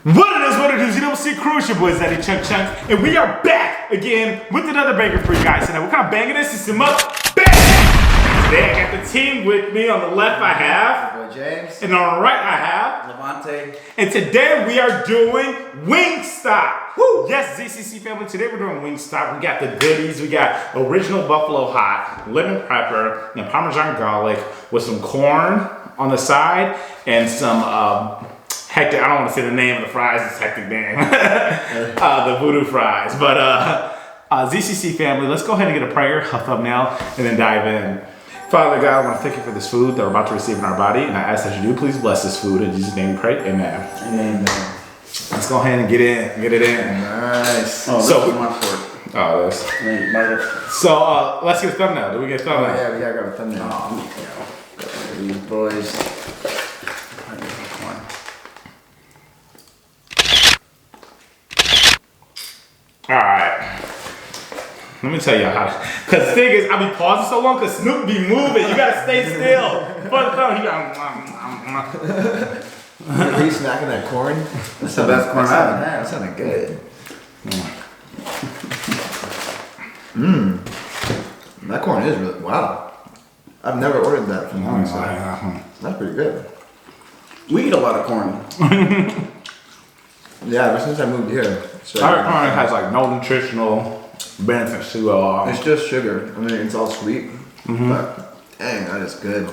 What it is, ZCCCrew, it's your boys Zaddy Chunk Chunk, and we are back again with another banger for you guys tonight. What kind of banger this is? Some up, bang! Today I got the team with me. On the left I have boy James, and on the right I have Levante. And today we are doing Wingstop. Woo! Yes, ZCC family, today we're doing Wingstop. We got the goodies. We got original buffalo hot, lemon pepper, and Parmesan garlic with some corn on the side and some hectic, I don't want to say the name of the fries, it's hectic name. The voodoo fries. But ZCC family, let's go ahead and get a prayer, a thumbnail, and then dive in. Father God, I want to thank you for this food that we're about to receive in our body, and I ask that you do please bless this food. In Jesus' name we pray, amen. Amen. Let's go ahead and get it in. Nice. Oh, so my fork. Oh, this. So let's get a thumbnail. Do we get a thumbnail? Oh, yeah, we gotta grab a thumbnail. Got these boys. Alright. Let me tell you how. Because the thing is, I be pausing so long because Snoop be moving. You gotta stay still. For the thumb, he got. Are you snacking that corn? That's the best corn I've ever had. That sounded good. That corn is really, wow. I've never ordered that from home. That's pretty good. We eat a lot of corn. Yeah, ever since I moved here. So Our corn has like no nutritional benefits to it's just sugar. I mean, it's all sweet. But dang, that is good.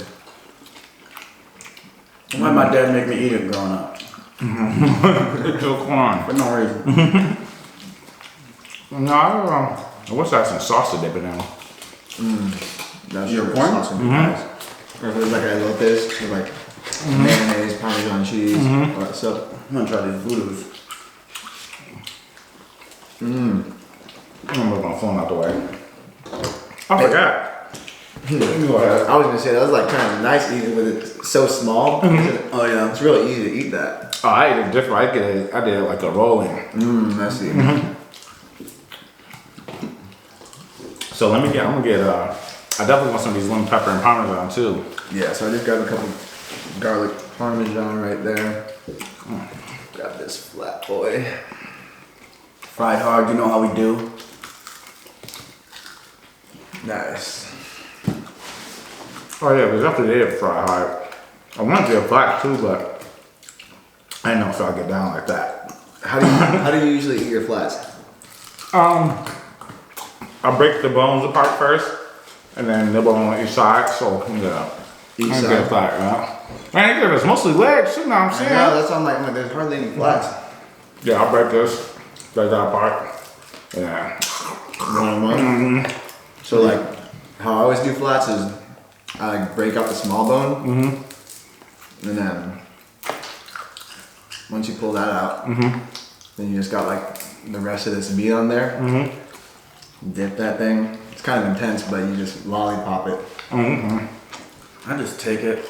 Why my dad make me eat it growing up? It's your corn. For no reason. No, I wish I had some sauce to dip it in. That's Your sugar corn? sauce and fries. Or if it was like a Lopez with like mayonnaise, Parmesan cheese, all that stuff. I'm gonna try these voodoos. I'm gonna move my phone out the way. I forgot. I was gonna say that was like kind of nice eating with it so small. Oh yeah. It's really easy to eat that. Oh, I ate it different. I did it like a rolling. I see. So I'm gonna get I definitely want some of these lemon pepper and Parmesan too. Yeah, so I just grabbed a couple garlic Parmesan right there. Grab this flat boy. Fried hard, you know how we do. Nice. Oh yeah, because after they did fry hard, I wanted to get flat too, but I didn't know if I'd get down like that. How do you usually eat your flats? I break the bones apart first, and then nibble on each side. So yeah, Each I side. get flat, man, it's mostly legs too. Know what I'm saying? Yeah, that's on like there's hardly any flats. Yeah, I'll break this, break that apart. Yeah. So like how I always do flats is I like break up the small bone, and then once you pull that out, then you just got like the rest of this meat on there. Dip that thing. It's kind of intense, but you just lollipop it. I just take it.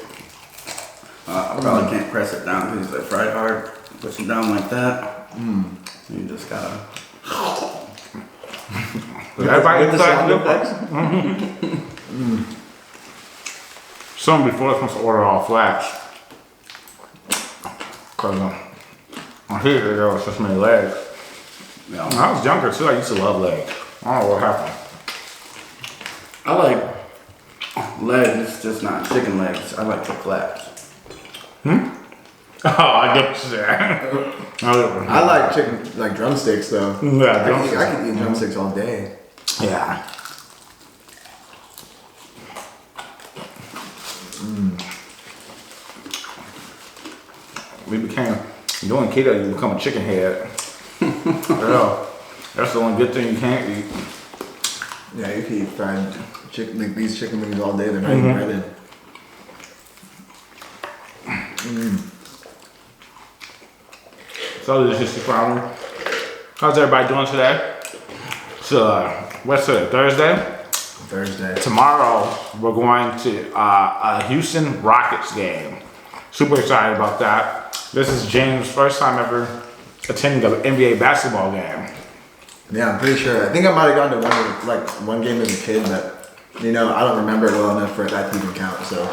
I probably can't press it down because it's like fried hard. Push it down like that. You just gotta. Everybody With the sound effects. Someone before us wants to order all flats. Cause I hear there was just many legs. Yeah. When I was younger too, I used to love legs. I don't know what happened. I like legs, just not chicken legs. I like the flats. Oh, I get what you're saying. I like chicken, like drumsticks though. Yeah, I can eat drumsticks all day. Yeah. We became doing keto. You become a chicken head. Yeah, that's the only good thing you can't eat. Yeah, you can eat fried chicken, like these chicken wings all day. They're not even breaded. So this is family. How's everybody doing today? So what's it? Thursday. Tomorrow we're going to a Houston Rockets game. Super excited about that. This is James' first time ever attending an NBA basketball game. Yeah, I'm pretty sure. I think I might have gone to one game as a kid, but I don't remember it well enough for that to even count. So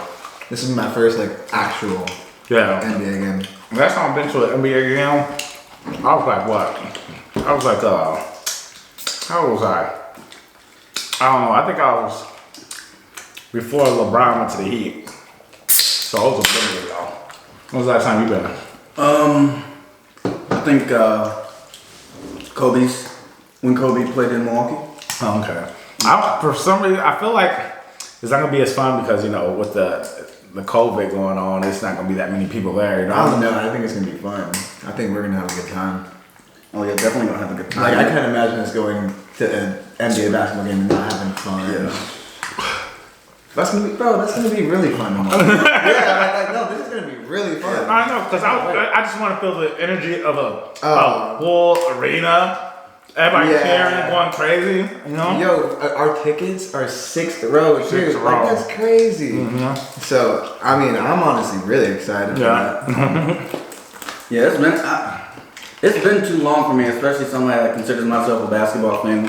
this is my first actual NBA game. Last time I've been to an NBA game I was like what? I was like how old was I? I don't know. I think I was before LeBron went to the Heat. So I was a little ago. When was the last time you been? I think when Kobe played in Milwaukee. Oh, okay. For some reason, I feel like it's not gonna be as fun because with the COVID going on, it's not gonna be that many people there. You know? I don't know. I think it's gonna be fun. I think we're gonna have a good time. Oh yeah, definitely gonna have a good time. Like I can't imagine us going to an NBA basketball game and not having fun. Yeah. That's gonna be really fun. Yeah, no, this is gonna be really fun. I know because I just want to feel the energy of a full arena. Everybody cheering, going crazy. Yo, our tickets are sixth row. Sixth row. Like that's crazy. Mm-hmm. So I mean, I'm honestly really excited for that. Yeah, it's been too long for me, especially somebody that considers myself a basketball fan.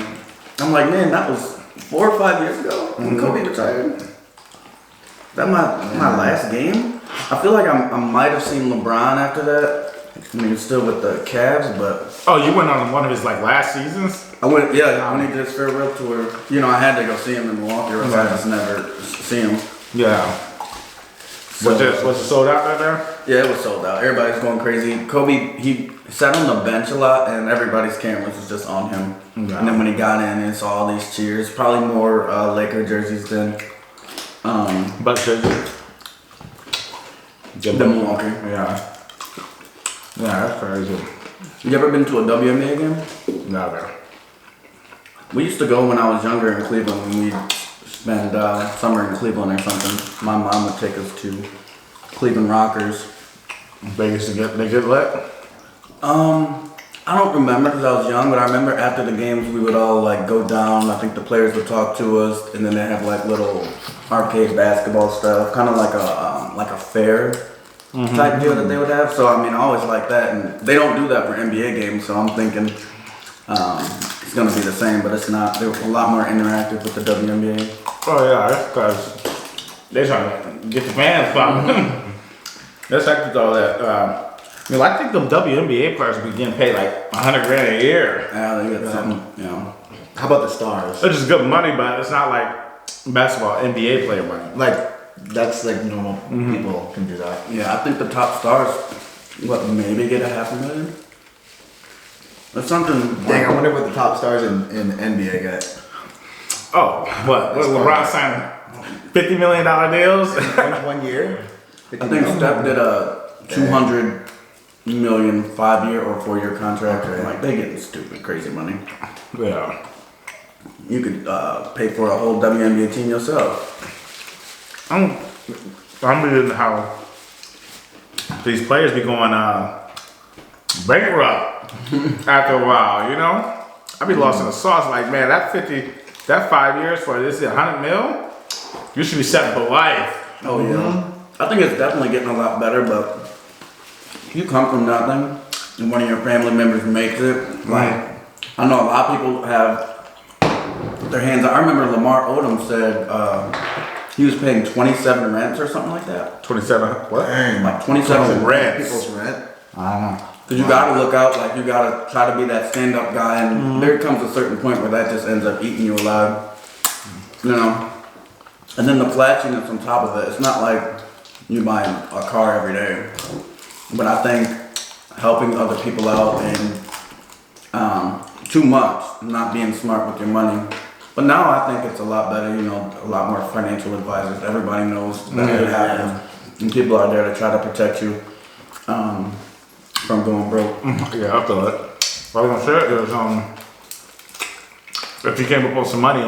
I'm like, man, that was 4 or 5 years ago when Kobe retired. That my last game. I feel like I might have seen LeBron after that. I mean, still with the Cavs, but You went on one of his last seasons. I went. Yeah, when he did his farewell tour. I had to go see him in Milwaukee, or else I just never see him. Yeah. So, Was it sold out there? Yeah, it was sold out. Everybody's going crazy. Kobe, he sat on the bench a lot, and everybody's cameras was just on him. Yeah. And then when he got in and saw all these cheers, probably more Laker jerseys than Milwaukee. Yeah. Yeah, that's crazy. You ever been to a WNBA game? Never. We used to go when I was younger in Cleveland, when we'd spend summer in Cleveland or something. My mom would take us to Cleveland Rockers. They get lit? I don't remember because I was young, but I remember after the games we would all go down. I think the players would talk to us, and then they have little arcade basketball stuff, kind of like a fair type deal that they would have. So I mean, I always like that, and they don't do that for NBA games. So I'm thinking it's gonna be the same, but it's not. They're a lot more interactive with the WNBA. Oh yeah, that's because they're trying to get the fans popping. That's like all that. I think the WNBA players be getting paid like $100,000 a year. Yeah, they get something. How about the stars? It's just good money, but it's not like basketball NBA player money. Like that's like normal people can do that. Yeah, I think the top stars, maybe get $500,000. That's something. Dang, I wonder what the top stars in the NBA get. Oh, what LeBron signed $50 million deals? In 1 year? I think Steph did a $200 million 5-year or 4-year contract. Okay. They getting stupid, crazy money. Yeah. You could pay for a whole WNBA team yourself. I'm reading how these players be going bankrupt after a while, I be lost in the sauce. Like, man, that 5 years for this $100 million, you should be set for life. Oh yeah. I think it's definitely getting a lot better, but you come from nothing and one of your family members makes it. Like, I know a lot of people have their hands. I remember Lamar Odom said he was paying 27 rents or something like that. 27. What? Dang. Like 27 rents. People's rent. I don't know. Because you gotta look out, like you gotta try to be that stand-up guy, and there comes a certain point where that just ends up eating you alive. And then the flashiness on top of it, it's not like you buying a car every day. But I think helping other people out and too much, not being smart with your money. But now I think it's a lot better, a lot more financial advisors. Everybody knows that it happens. And people are there to try to protect you from going broke. Yeah, I feel it. What I was gonna say is, if you came up with some money,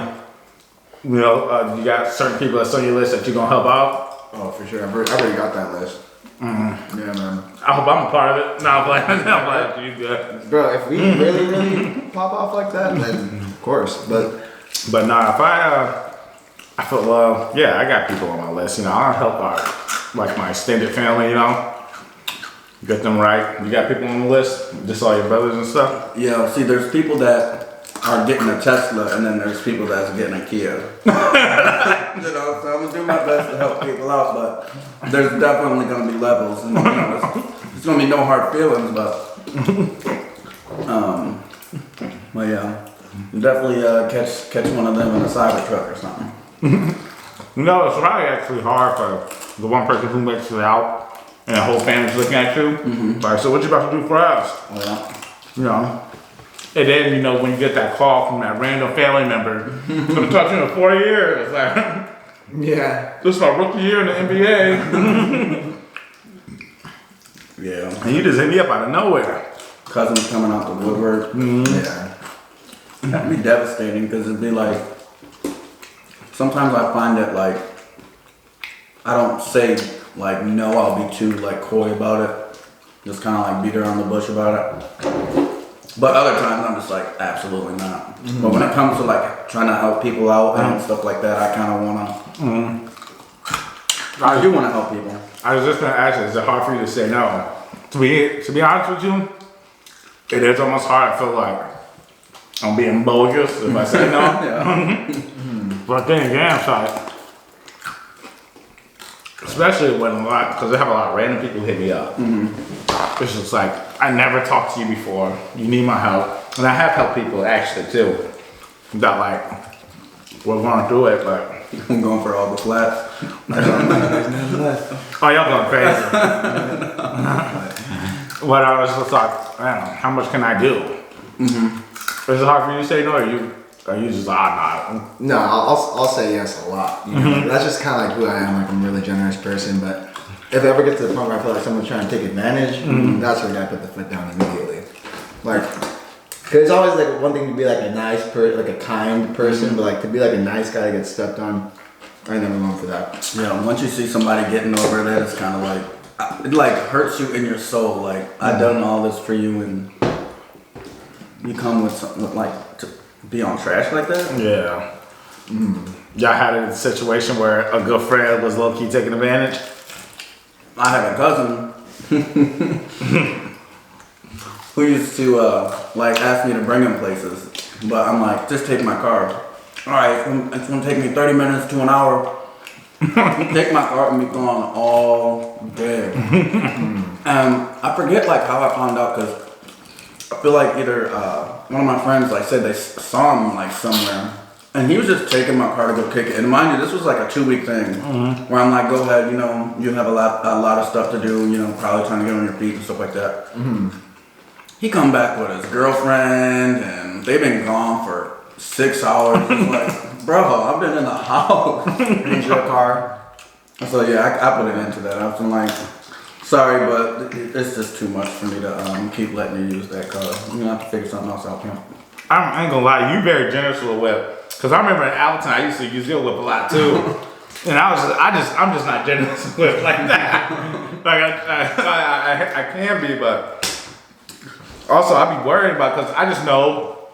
you got certain people that's on your list that you're gonna help out. Oh, for sure. I've already got that list. Yeah, man. I hope I'm a part of it. No, I'm like, you good. Bro, if we really pop off like that, then of course. But nah, if I feel, I got people on my list. I'll help out, like my extended family. Get them right. You got people on the list, just all your brothers and stuff. Yeah, see, there's people that are getting a Tesla, and then there's people that's getting a Kia. So I'm gonna do my best to help people out, but there's definitely gonna be levels, and there's gonna be no hard feelings, but But yeah, definitely catch one of them in a cyber truck or something. No, it's probably actually hard for the one person who makes it out and the whole family's looking at you. Like, so what you about to do for us? Yeah. You know? And then, you know, when you get that call from that random family member, I'm gonna talk to you in 4 years. Like, Yeah. this is my rookie year in the NBA. Yeah. And you just hit me up out of nowhere. Cousins coming out the woodwork. Yeah. That'd be devastating because it'd be like, sometimes I find that like, I don't say like no, I'll be too like coy about it. Just kind of like beat around the bush about it. But other times I'm just like, absolutely not. But when it comes to like trying to help people out and stuff like that, I kind of want to, I do want to help people. I was just gonna ask you, is it hard for you to say no? To be honest with you, it is almost hard. I feel like I'm being bogus if I say no. Yeah. But then again, it's like, especially when because I have a lot of random people hit me up. It's just like, I never talked to you before. You need my help. And I have helped people actually too. That like, we're going through it, but. I'm going for all the flats. Oh, y'all going crazy. But I was just like, man, how much can I do? Is it hard for you to say no, or you just like, nah? No, I'll say yes a lot. You know? That's just kind of like who I am. Like, I'm a really generous person, but if I ever get to the point where I feel like someone's trying to take advantage, that's where I gotta put the foot down immediately. Like, cause it's always like one thing to be like a nice person, like a kind person, but like to be like a nice guy that gets stepped on, I ain't never going for that. Yeah, once you see somebody getting over that, it's kind of like, it like hurts you in your soul. Like, I done all this for you and you come with something like to be on trash like that? Yeah. Y'all had a situation where a good friend was low-key taking advantage? I had a cousin who used to like ask me to bring him places, but I'm like, just take my car. All right, it's gonna take me 30 minutes to an hour. Take my car and be gone all day. And I forget like how I found out because I feel like either one of my friends like said they saw him like somewhere, and he was just taking my car to go kick it. And mind you, this was like a 2-week thing where I'm like, go ahead, you know, you have a lot of stuff to do, you know, probably trying to get on your feet and stuff like that. He come back with his girlfriend, and they've been gone for 6 hours. It's like, bro, I've been in the house. Need your car. So yeah, I put it into that. I was like, sorry, but it's just too much for me to keep letting you use that car. You're gonna have to figure something else out, Kim. I ain't gonna lie, you very generous with a whip. Cause I remember in Allentown, I used to use your whip a lot too. And I'm just not generous with whip like that. Like I can be, but also I be worried about, cause I just know,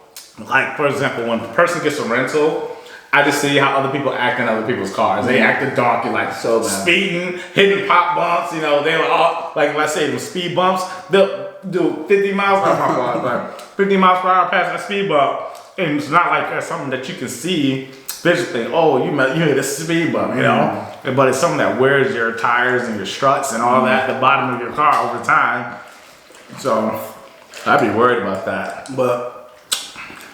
like for example, when a person gets a rental, I just see how other people act in other people's cars. They act a donkey, like So bad. speeding, hitting pop bumps. You know, they were all like, let's say the speed bumps. They'll do 50 miles per hour, like 50 miles per hour past that speed bump, and it's not like that's something that you can see visually. Oh, you hit a speed bump, you know. But it's something that wears your tires and your struts and all that at the bottom of your car over time. So I'd be worried about that. But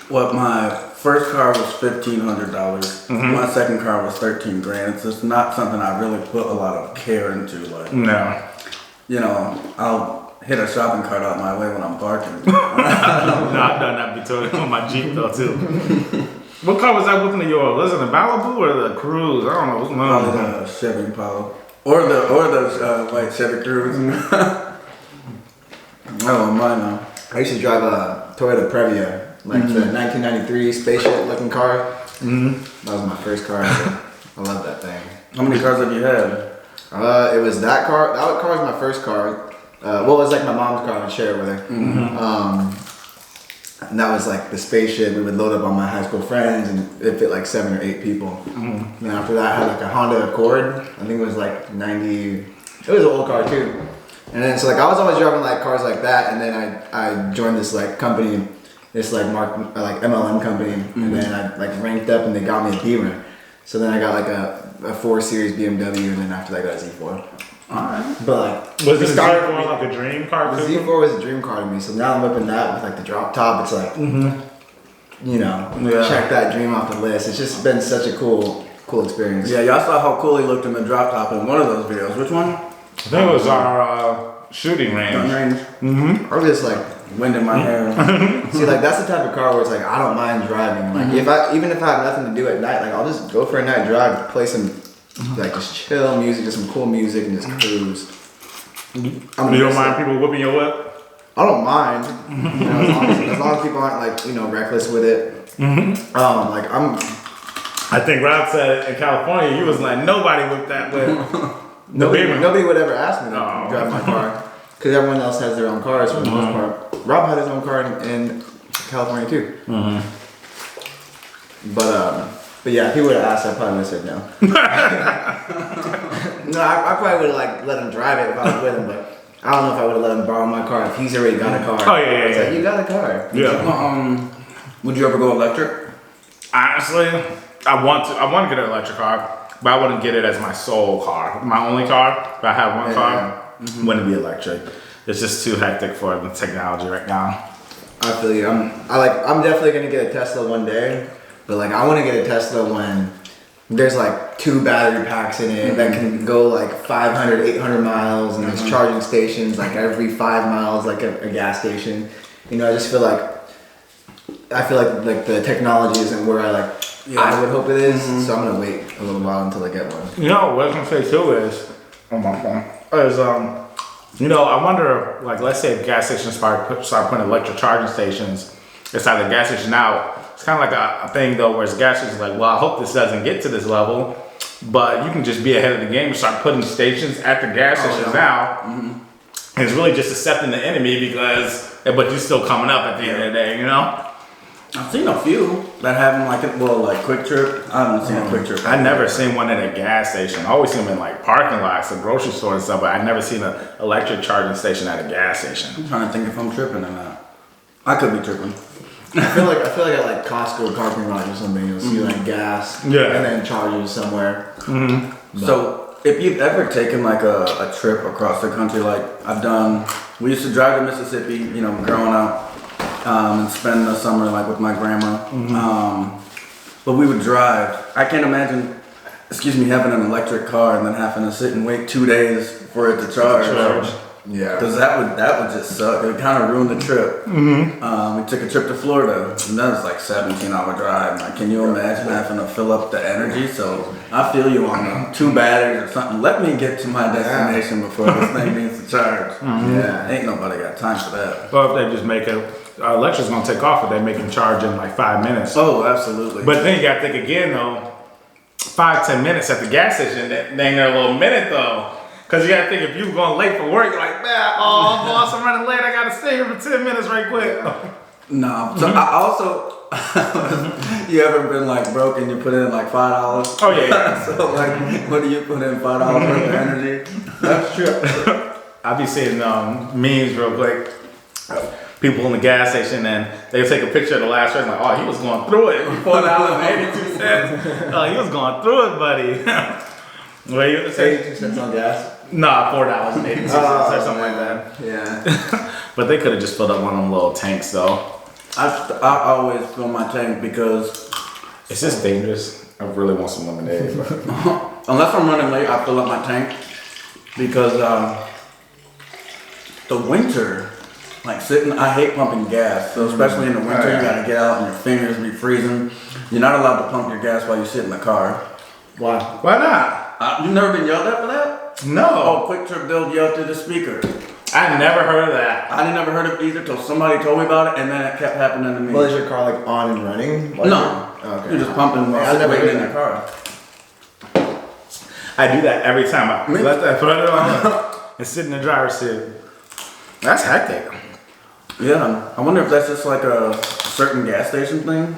what my first car was $1,500. My second car was 13 grand. It's just not something I really put a lot of care into. Like, No. you know, I'll hit a shopping cart out my way when I'm parking. No, I've done that before on my Jeep though too. What car was that whipping of yours? Was it the Malibu or the Cruise? I don't know. What's one of Probably them? the Chevy Impala. Or the white Chevy Cruise. I don't mind now. I used to drive a Toyota Previa, like the 1993 spaceship looking car. That was my first car. I love that thing. How many cars have you had? It was that car. That car was my first car. Well, it was like my mom's car. I would share it with her. And that was like the spaceship. We would load up on my high school friends, and it fit like 7 or 8 people. And after that, I had like a Honda Accord. I think it was like 90. It was an old car too. And then so like I was always driving like cars like that, and then I joined this like company, this like MLM company, and then I like ranked up, and they got me a Beamer. So then I got like a 4 Series BMW, and then after that I got a Z4. Alright. But like, Was we the started- Z4 like a dream car? The too? Z4 was a dream car to me, so now I'm whipping that with like the drop top. It's like, you know, Yeah. check that dream off the list. It's just been such a cool experience. Yeah, y'all saw how cool he looked in the drop top in one of those videos. Which one? I think it was our shooting Gun range. range. Or just like, Wind in my hair. see, like that's the type of car where it's like I don't mind driving. Like even if I have nothing to do at night, like I'll just go for a night drive, play some like just chill music, just some cool music, and just cruise. You don't mind people whipping your whip? I don't mind, you know, as long as people aren't like, you know, reckless with it. Like I think Rob said in California, he was like, nobody whipped that whip. nobody would ever ask me to Oh. drive my car because everyone else has their own cars for the most part. Rob had his own car in California too. But yeah, if he would have asked, I probably would have said no. No, I probably would have like let him drive it if I was with him, but I don't know if I would have let him borrow my car if he's already got a car. Oh, yeah. It's like, you got a car. Yeah. Would you ever go electric? Honestly, I want to get an electric car, but I wouldn't get it as my sole car. My only car, if I have one car, wouldn't be electric. It's just too hectic for the technology right now. I feel you. I'm definitely gonna get a Tesla one day, but like I want to get a Tesla when there's like 2 battery packs in it that can go like 500, 800 miles, and there's charging stations like every 5 miles, like a gas station. You know, I just feel like the technology isn't where I would hope it is, so I'm gonna wait a little while until I get one. You know, what I was gonna say too is, on my phone, is you know, I wonder, like, let's say if gas stations start putting electric charging stations inside the gas station now. It's kind of like a thing though, where it's gas stations like, well, I hope this doesn't get to this level, but you can just be ahead of the game and start putting stations at the gas stations now. And it's really just accepting the enemy but you're still coming up at the end of the day, you know? I've seen a few that have them like Quick Trip. I haven't seen a Quick Trip. I never seen one at a gas station. I always see them in like parking lots and grocery stores and stuff, but I've never seen an electric charging station at a gas station. I'm trying to think if I'm tripping or not. I could be tripping. I feel like at like Costco parking lot or something, you'll see like gas, and then chargers somewhere. So if you've ever taken like a trip across the country, like we used to drive to Mississippi, you know, growing up, and spend the summer like with my grandma. But we would drive. I can't imagine, having an electric car and then having to sit and wait 2 days for it to charge. Yeah. Because that would just suck. It would kind of ruin the trip. We took a trip to Florida, and that was like 17-hour drive. Like, can you imagine having to fill up the energy? So I feel you on 2 batteries or something. Let me get to my destination before this thing needs to charge. Yeah. Ain't nobody got time for that. Well, if they just make it, electric's gonna take off if they make them charge in like 5 minutes. Oh, absolutely. But then you gotta think again though, 5-10 minutes at the gas station, that ain't a little minute though. Cause you gotta think if you were going late for work, you're like, man, boss, I'm running late, I gotta stay here for 10 minutes right quick. No. So I also, you ever been like broke and you put in like $5? Oh yeah. So like, what do you put in $5 worth of energy? That's true. I be seeing memes real quick. People in the gas station and they take a picture of the last person like, oh, he was going through it. $4.82. Oh, he was going through it, buddy. What you say? 82 cents on gas. Nah, $4.82 or something like that. Yeah. But they could have just filled up one of them little tanks though. I always fill my tank because It's just dangerous. I really want some lemonade. But unless I'm running late, I fill up my tank because the winter, like I hate pumping gas. So especially in the winter, you gotta get out and your fingers be freezing. You're not allowed to pump your gas while you sit in the car. Why? why not? You've never been yelled at for that? No. Oh, Quick Trip Bill yelled through the speaker. I never heard of that. I never heard of it either till somebody told me about it, and then it kept happening to me. Well, is your car like on and running? No. Okay. You're just pumping while I've never waiting in heard your that. car. I do that every time. I let that put it on and sit in the driver's seat. That's hectic. Yeah. I wonder if that's just like a certain gas station thing.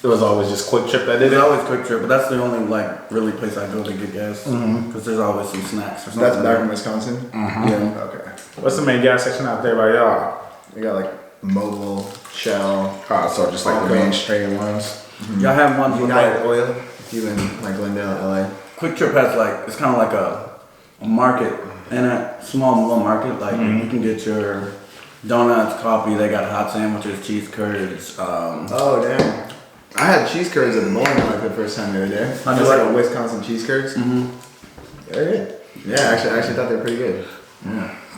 It was always just Quick Trip that did It's it. always Quick Trip, but that's the only like really place I go to get gas. Because there's always some snacks or something. That's back in Wisconsin? Yeah. Okay. What's the main gas station out there by y'all? We got like Mobile, Shell, So just like the Okay. main straight ones. Y'all have ones with United like Oil, if you in like Glendale, LA. Quick Trip has like it's kind of like a market in a small little market, like you can get your donuts, coffee. They got hot sandwiches, cheese curds. Oh damn! I had cheese curds at the bowling alley for the first time the other day. How'd you Just like like it? Wisconsin cheese curds. They're good. Yeah, I actually thought they were pretty good.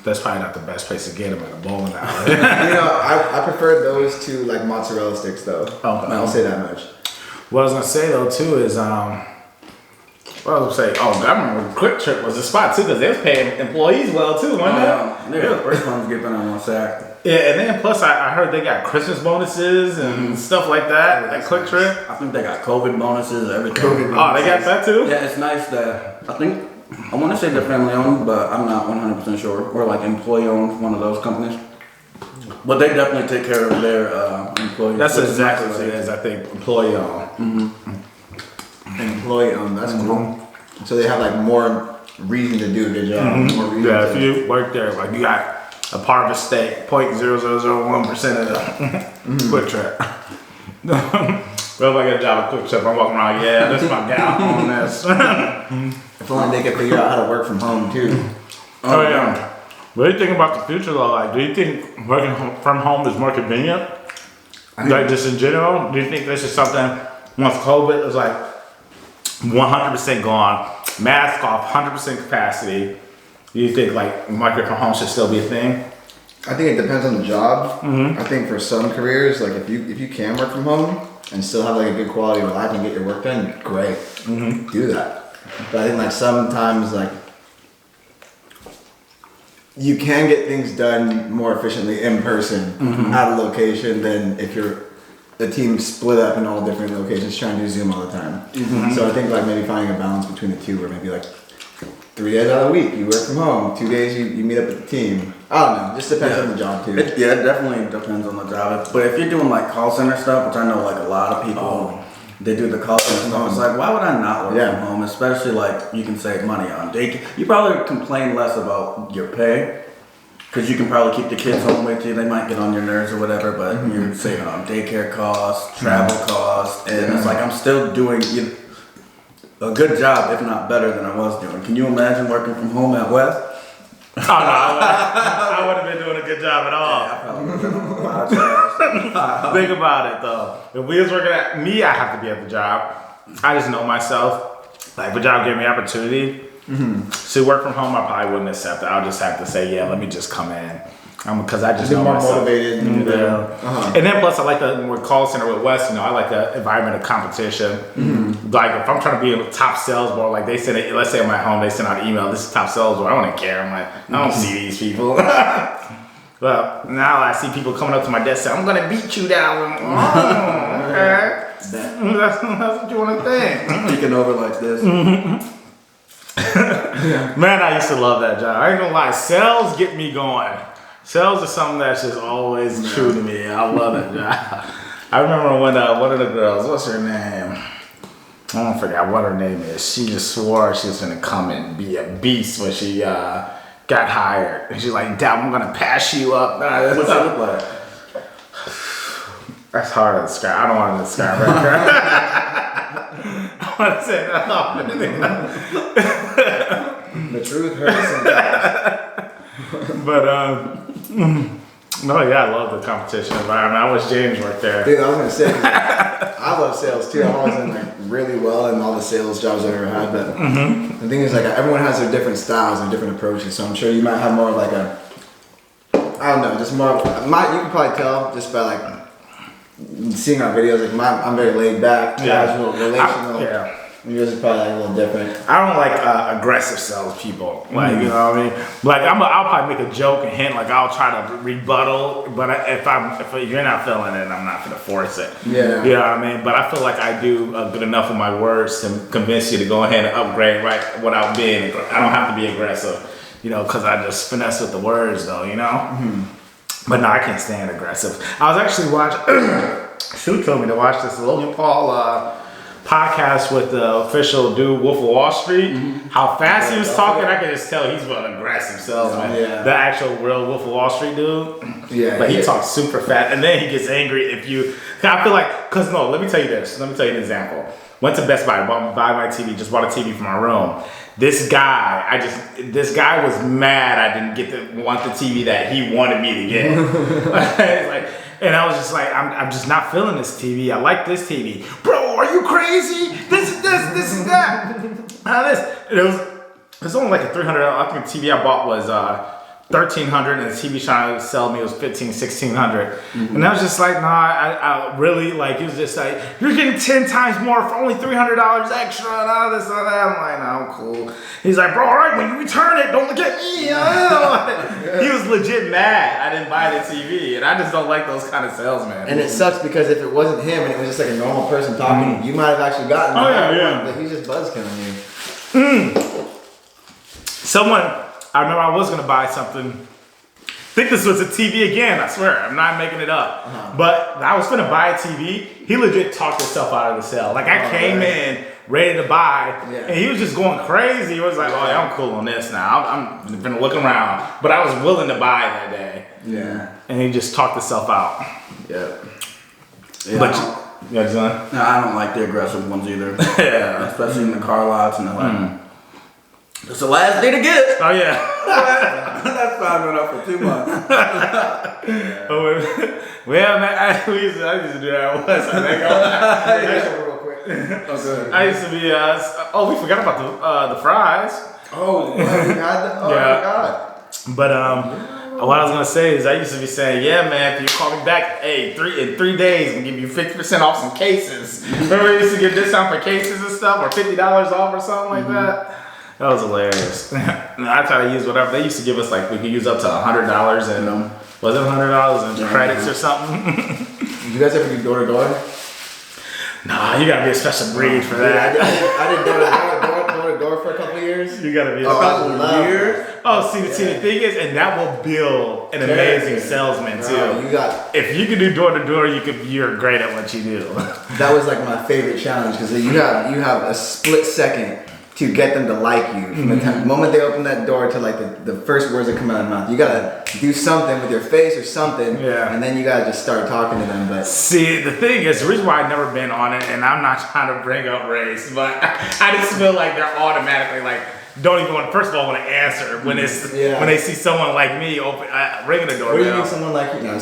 That's probably not the best place to get them at a bowling alley. You know, I prefer those to like mozzarella sticks though. Okay. I'll say that much. What I was gonna say though too is what I was gonna say, I remember Quick Trip was the spot too because they was paying employees well too, wasn't they? They're the first ones getting on one sack. Yeah, and then plus I heard they got Christmas bonuses and stuff like that at Quick Trip. I think they got COVID bonuses, everything. Oh, they got that too? Yeah, it's nice that I want to say they're family owned, but I'm not 100% sure. Or like employee owned, one of those companies. But they definitely take care of their employees. That's which is exactly nice what to it see. is, I think, employee owned. Employee owned. That's cool. So they have like more reason to do a good job. More reason Yeah, to, if you work there, like you got a part of the stake, 0.0001% of the Quick Trip. Well, if I get a job at Quick Trip, I'm walking around, yeah, this is my gal on this. if only they could figure out how to work from home too. Oh yeah. What do you think about the future though? Like, do you think working from home is more convenient? Like just in general? Do you think this is something once COVID is like 100% gone, mask off, 100% capacity? Do you think like working from home should still be a thing? I think it depends on the job. I think for some careers, like if you can work from home and still have like a good quality of life and get your work done, great. Do that. But I think like sometimes like you can get things done more efficiently in person at a location than if you're the team split up in all different locations trying to do Zoom all the time. So I think like maybe finding a balance between the two, where maybe like 3 days out of the week you work from home, 2 days you meet up with the team. I don't know, just depends on the job too. It definitely depends on the job. But if you're doing like call center stuff, which I know like a lot of people, they do the call center stuff. It's like, why would I not work from home? Especially like you can save money on daycare. You probably complain less about your pay because you can probably keep the kids home with you. They might get on your nerves or whatever, but you're saving on daycare costs, travel costs, and it's like I'm still doing a good job, if not better than I was doing. Can you imagine working from home at West? Oh no, I wouldn't have been doing a good job at all. I probably would have been on a lot of trash. Think about it though. If we was working at me, I have to be at the job. I just know myself. Like, if a job gave me opportunity to work from home, I probably wouldn't accept it. I'll just have to say, yeah, let me just come in. Because I just Be know more myself. motivated. And then plus, I like the with call center with West. You know, I like the environment of competition. Like if I'm trying to be a top sales board, like they send it. Let's say I'm at home, they send out an email. This is top sales board. I don't care. I'm like, I don't see these people. Well, now I see people coming up to my desk saying, I'm gonna beat you down. Oh, okay. That's what you want to think. Peeking over like this. Man, I used to love that job. I ain't gonna lie, sales get me going. Sales is something that's just always true to me. I love that job. I remember when one of the girls, what's her name? I don't forget what her name is. She just swore she was gonna come and be a beast when she got hired. And she's like, Dad, I'm gonna pass you up. What's that look like? That's hard to describe. I don't want to describe her. I want to say that off. The truth hurts sometimes. But no, yeah, I love the competition environment. I wish James worked there. Dude, I was gonna say, I love sales too. I've always done like really well in all the sales jobs I've ever had. But the thing is, like, everyone has their different styles and different approaches. So I'm sure you might have more of like I don't know, just more. You can probably tell just by like seeing our videos. Like, I'm very laid back, casual, relational. Yours is probably like a little different. I don't like aggressive salespeople. Like, you know what I mean? Like, I'll probably make a joke and hint. Like, I'll try to rebuttal. But if you're not feeling it, I'm not gonna force it. Yeah. You know what I mean? But I feel like I do good enough with my words to convince you to go ahead and upgrade right without being. I don't have to be aggressive. You know, because I just finesse with the words, though. You know. But no, I can't stand aggressive. I was actually watching. Sue told me to watch this Logan Paul podcast with the official dude, Wolf of Wall Street. How fast he was talking, I could just tell he's an aggressive salesman. Yeah. The actual real Wolf of Wall Street dude. Yeah. But he talks super fast, and then he gets angry if you. I feel like, cause no, let me tell you this. Let me tell you an example. Went to Best Buy, buy my TV, just bought a TV for my room. this guy was mad I didn't get to want the TV that he wanted me to get. And I was just like, I'm just not feeling this TV. I like this TV. Bro, are you crazy? This is that. It was only like a $300. I think the TV I bought was $1,300, and the TV trying to sell me was $1,600. And I was just like, nah, I really like. It was just like, you're getting 10 times more for only $300 extra and all this and that. I'm like, no, I'm cool. He's like, bro, all right, when you return it, don't look at me. He was legit mad I didn't buy the TV, and I just don't like those kind of salesmen. And it sucks because if it wasn't him and it was just like a normal person talking, you might have actually gotten it. But he's just buzzkilling you. I remember I was gonna buy something. I think this was a TV again, I swear. I'm not making it up. But I was gonna buy a TV. He legit talked himself out of the sale. Like I came in ready to buy, and he was just going crazy. He was like, oh yeah, I'm cool on this now. I'm been looking around. But I was willing to buy that day. Yeah. And he just talked himself out. Yep. Yeah, But yeah, John? no, I don't like the aggressive ones either. Yeah. Especially in the car lots and they're like, it's the last day to get it. Oh yeah. That sign went up for 2 months. Well, man, I used to do that once. Real quick. I used to be. We forgot about the fries. Oh, we had that? Oh, I forgot. But what I was gonna say is I used to be saying, yeah, man, if you call me back, hey, in 3 days, I'm gonna give you 50% off some cases. Remember we used to give discount for cases and stuff, or $50 off or something like that. That was hilarious. I try to use whatever they used to give us. Like we could use up to $100 and was it $100 in credits or something? Did you guys ever do door to door? Nah, you gotta be a special breed for that. I did door to door for a couple of years. You gotta be a special years. Oh, see, the thing is, and that will build an amazing salesman too. If you can do door to door, you're great at what you do. That was like my favorite challenge because you have a split second to get them to like you from the moment they open that door to like the first words that come out of their mouth. You gotta do something with your face or something, and then you gotta just start talking to them. But see, the thing is, the reason why I've never been on it, and I'm not trying to bring up race, but I just feel like they're automatically like, don't even want. First of all, want to answer when it's when they see someone like me ringing the doorbell. What do you mean, someone like you? No,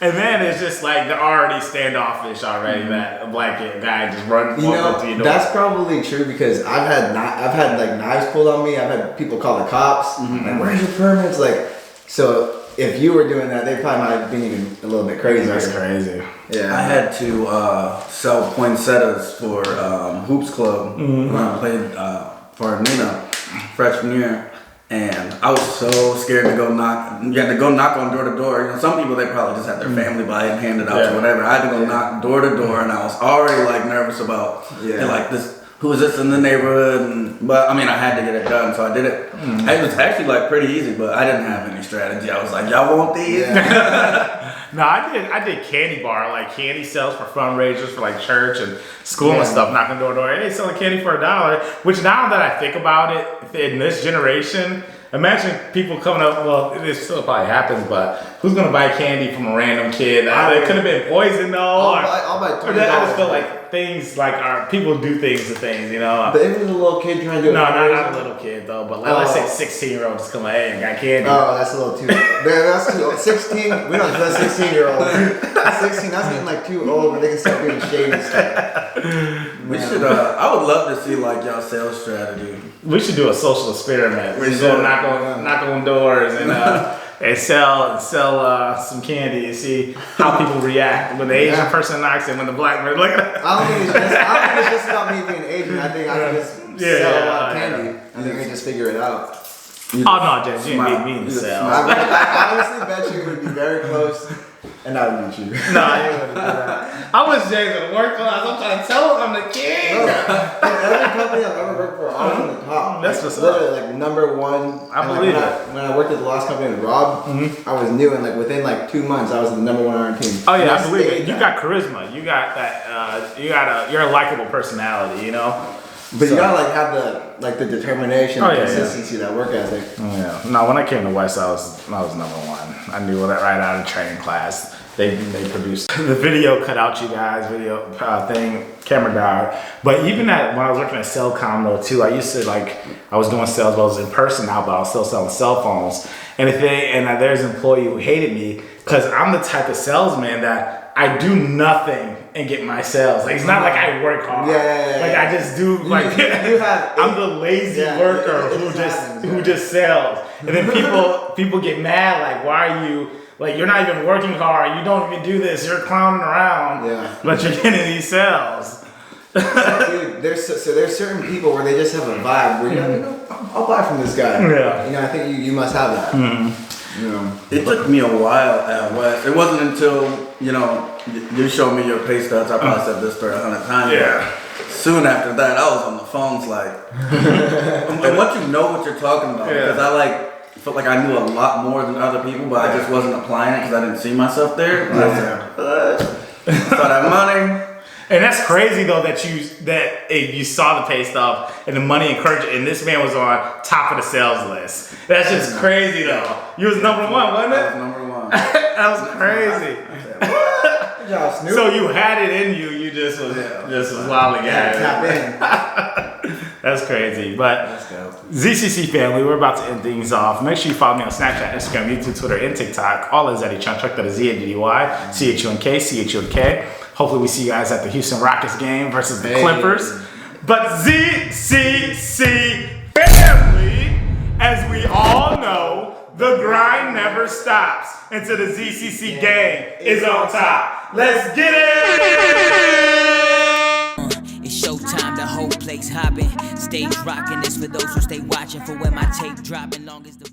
and then it's just like they're already standoffish already. That a black guy just runs up to your door. That's probably true because I've had like knives pulled on me. I've had people call the cops. Like, where's your permits? Like, so if you were doing that, they probably might have been even a little bit crazy. That's crazy. Yeah. I had to sell poinsettias for Hoops Club when I played for Nina freshman year. And I was so scared to go knock. You had to go knock on door to door. You know, some people they probably just had their family buy it and hand it out to whatever. I had to go knock door to door, and I was already like nervous about like this. Who is this in the neighborhood? But I mean, I had to get it done, so I did it. It was actually like pretty easy, but I didn't have any strategy. I was like, y'all want these? No, I did candy bar, like candy sales for fundraisers for like church and school and stuff, knocking door to door. Hey, selling candy for $1, which now that I think about it, in this generation, imagine people coming up, well, this still probably happens, but who's gonna buy candy from a random kid? It could have been poison though. I'll buy $20. I just feel like things like people do things to things, you know. But if it was a little kid trying to do it. No, not a little kid though, but let's say 16-year-old just come like, hey, I got candy. Oh, that's a little too. That's too old. 16. We don't do that 16-year-old. 16. That's getting like too old, but they can start doing shady stuff. We should. I would love to see like y'all sales strategy. We should do a social experiment. We should go knock on doors and sell some candy and see how people react when the Asian person knocks and when the black person look at it. I don't think it's just about me being Asian. I think I can just sell a lot of candy. I think we can just figure it out. Oh no, James, you didn't need me to sell. I honestly bet you it would be very close, and I would beat you. No, you wouldn't do that. I wish James would work class. I'm trying to tell him I'm the king. No, in every company I've ever worked for, I was on the top. That's what's literally like number one. I believe it. When I worked at the last company with Rob, I was new, and like within like 2 months, I was the number one on our team. Oh yeah, I believe it. You got charisma. You got that. You're a likable personality. You know. But you gotta like have the determination, Oh, the yeah, consistency, that work ethic. Yeah. No, when I came to West, I was number one. I knew that right out of training class. They produced the video, cut out you guys, video thing, camera died. But even when I was working at Cellcom though too, I used to I was doing sales, well, I was in person now, but I was still selling cell phones. And there's an employee who hated me because I'm the type of salesman that I do nothing and get my sales. Like, it's not like I work hard. I just do I'm the lazy worker who just sells. And then people get mad, like, why are you, like, you're not even working hard, you don't even do this, you're clowning around, but you're getting these sales. Dude, there's certain people where they just have a vibe where you're like, I'll buy from this guy. Yeah. You know, I think you must have that. Mm-hmm. You know. It took me a while at West. It wasn't until, you showed me your pay stats. I probably said this story 100 times. Yeah. Soon after that, I was on the phones and once you know what you're talking about, because I felt like I knew a lot more than other people, but I just wasn't applying it because I didn't see myself there. And I said, saw that money. And that's crazy though that you saw the pay stuff and the money encouraged, and this man was on top of the sales list. That's just crazy though. You was number one, wasn't it? I was number one. That was crazy. Good job, Snoop. So you had it in you. You just was lolling at it. Tap in. That's crazy. But ZCC family, we're about to end things off. Make sure you follow me on Snapchat, Instagram, YouTube, Twitter, and TikTok. All is Eddie Chunchuk. That is ZADDY, CHUNK. Hopefully we see you guys at the Houston Rockets game versus the Clippers. But ZCC family, as we all know, the grind never stops until the ZCC gang is on top. Let's get it! It's showtime, the whole place hopping. Stage rocking. This for those who stay watching for when my tape dropping. Long as the